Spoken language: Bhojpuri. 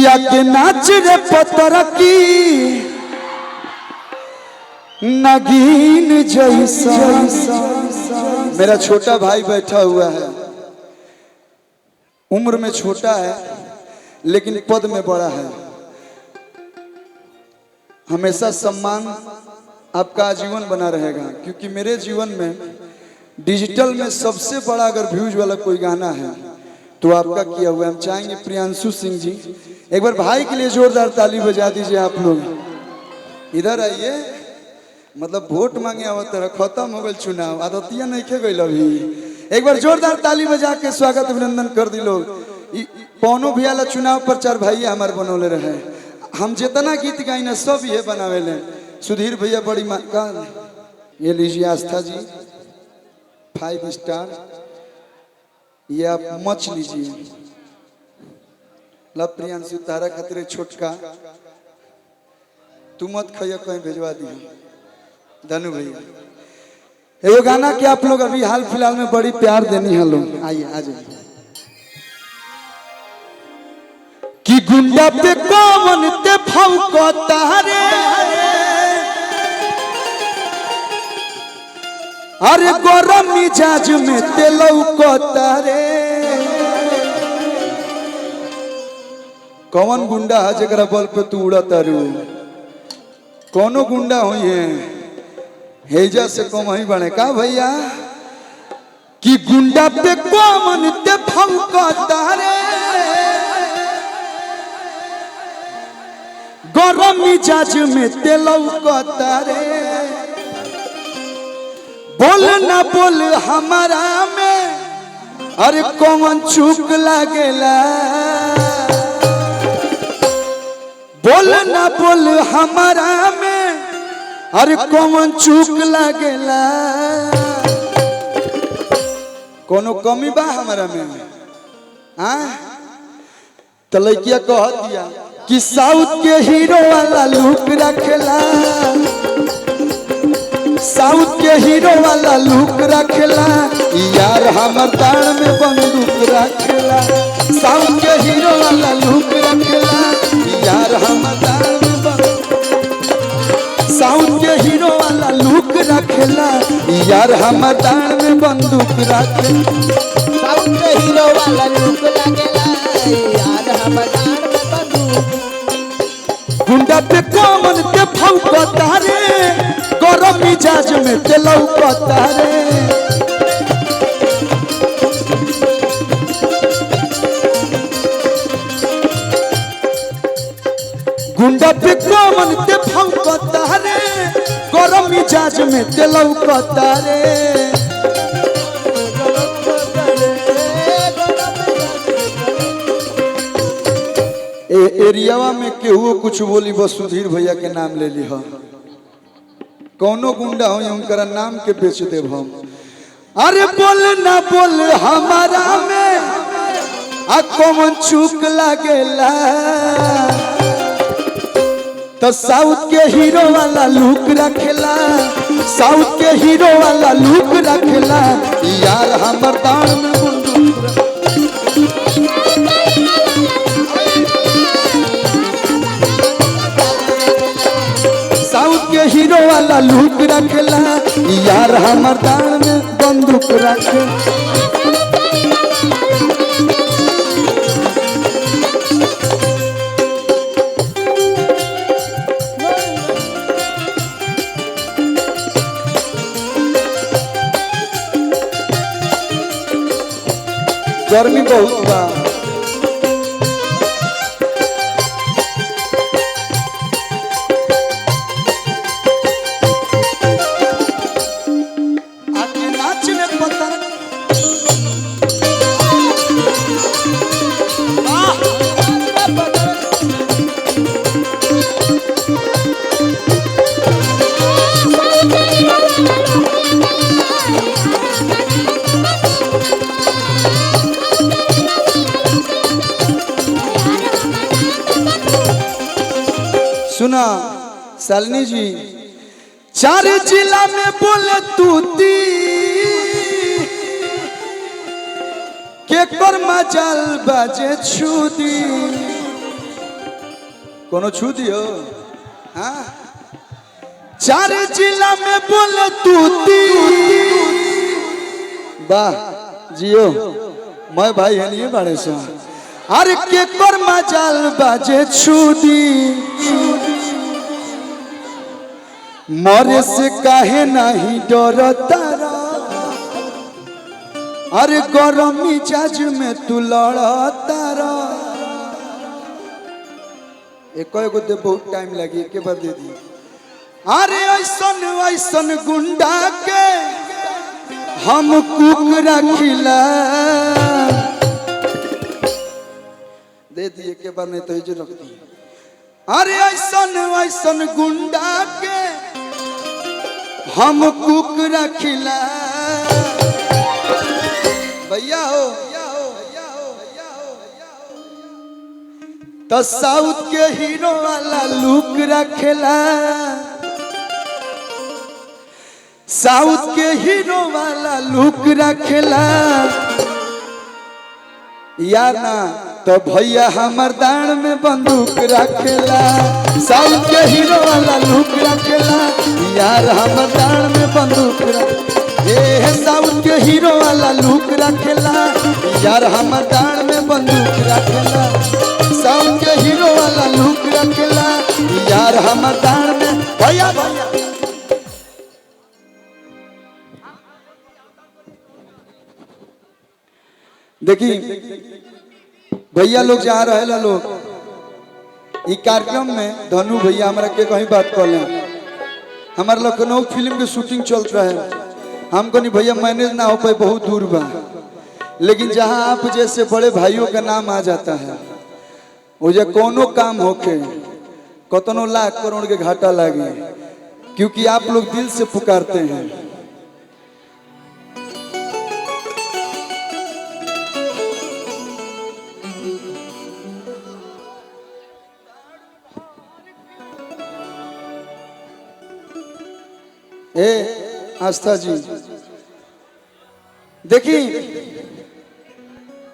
किया के नाच रे पतर की नगीन जैसा। मेरा छोटा भाई बैठा हुआ है, उम्र में छोटा है लेकिन पद में बड़ा है। हमेशा सम्मान आपका आजीवन बना रहेगा, क्योंकि मेरे जीवन में डिजिटल में सबसे बड़ा अगर व्यूज वाला कोई गाना है तो आपका किया हुआ। हम चाहेंगे प्रियांशु सिंह जी, एक बार भाई के लिए जोरदार ताली बजा दीजिए। आप लोग इधर आइए, मतलब वोट मांगे आवत रहा, खत्म हो गए चुनाव, आदतिया नहीं खे गई अभी। एक बार जोरदार ताली बजा के स्वागत अभिनंदन कर दी लोग। पौनो भी आला चुनाव प्रचार भाई हमारे बनौले रहे। हम जितना गीत गाई ना सब ये बनावे ले। सुधीर भैया बड़ी का ये लीजिए आस्था जी 5 स्टार, ये आप मच लीजिए। लव प्रियांशु तारा खतरे छोटका तू मत खैया कहीं भेजवा दिए। धनु भैया ये गाना के आप लोग अभी हाल फिलहाल में बड़ी प्यार देनी है लोग। आइए आ जाइए। कि गुंडा पे कौन ते फौकता रे, अरे गरम मिजाज में ते लौकता रे। कौन गुंडा है जरा बल पे तू उड़ता रू? कोनो गुंडा हुई है हेजा से कम ही बने का भैया? कि गुंडा पे कौन ते फौकता रे, गरम मिजाज में ते लौकता रे। बोल ना बोल हमारा में, अरे कौन चूक लागेला। बोल ना बोल हमारा में, अरे कौन चूक लागेला। कोनो कमी बा हमारा में? हाँ तो लड़किया कह दिया कि साउथ के हीरो वाला लुक रखेला, साउथ के हीरो वाला लुक रखेला। यार हमर ताड़ में बंदूक रखेला, साउथ के हीरो वाला लुक रखेला। यार हमर ताड़ में साउथ के हीरो वाला लुक रखेला। यार हमर ताड़ में बंदूक रखेला, साउथ के हीरो वाला लुक रखेला। यार हमर ताड़ में बंदूक। गुंडा पे कौन ते फौकता रे, गरम मिजाज में ते लौकता रे। गुंडा पे कौन ते फौकता रे, गरम मिजाज में ते लौकता रे। एरियावा में केहू कुछ बोली बस सुधीर भैया के नाम ले ली। कौनो गुंडा हो उनका नाम के बेच देव हम। अरे बोल ना बोल हमारा में, आ कौन चूक लागेला। तो साउथ के हीरो वाला लुक रखेला, साउथ के हीरो वाला लुक रखेला। यार हमर दाड़ में बंदूक। साउथ के हीरो वाला लुक रखेला। यार हमर दाड़ में बंदूक रखे। गर्मी बहुत बा। सुना शालिनी जी, 4 जिला में बोले तूती के कर मजाल बाजे छुदी। कोनो छू दियो। हाँ, चार जिला में बोले तूती। वाह जियो, मैं भाई है नहीं बड़े सो। अरे के कर मजाल बाजे छूदी, मरे से काहे नहीं डरता। अरे गरम मिजाज में तू लड़ता। एक दे बहुत टाइम लगी, एक बार दे दी। अरे ऐसन ऐसन गुंडा के हम कुकरा खिला दे दिए के बार, नहीं तो ये रख दी। अरे ऐसन ऐसन गुंडा के हम कुकरा खिला। भैया हो तो साउथ के हीरो वाला लुक रखेला, साउथ के हीरो वाला लुक रखेला। यार ना तो भैया हमर दान में बंदूक रखेला। साउथ के हीरो वाला लुक रखेला, यार हमर दान में बंदूक रखेला। साउथ के हीरो वाला लुक रखेला, यार हमर दान में बंदूक रखेला। साउथ के हीरो वाला लुक रखेला, यार हमर दान में। भैया भैया देखी भैया लोग जा रहे ला लोग इस कार्यक्रम में धनु भैया हमारा के कहीं बात कर ले। हमारे लखनऊ फिल्म के शूटिंग चल रहा है, हमको नहीं भैया मैनेज ना हो पाए, बहुत दूर बा। लेकिन जहां आप जैसे बड़े भाइयों का नाम आ जाता है, वो जो कोनो काम होके कतनो लाख करोड़ के घाटा लागे, क्योंकि आप लोग दिल से पुकारते हैं। ए आस्था जी देखी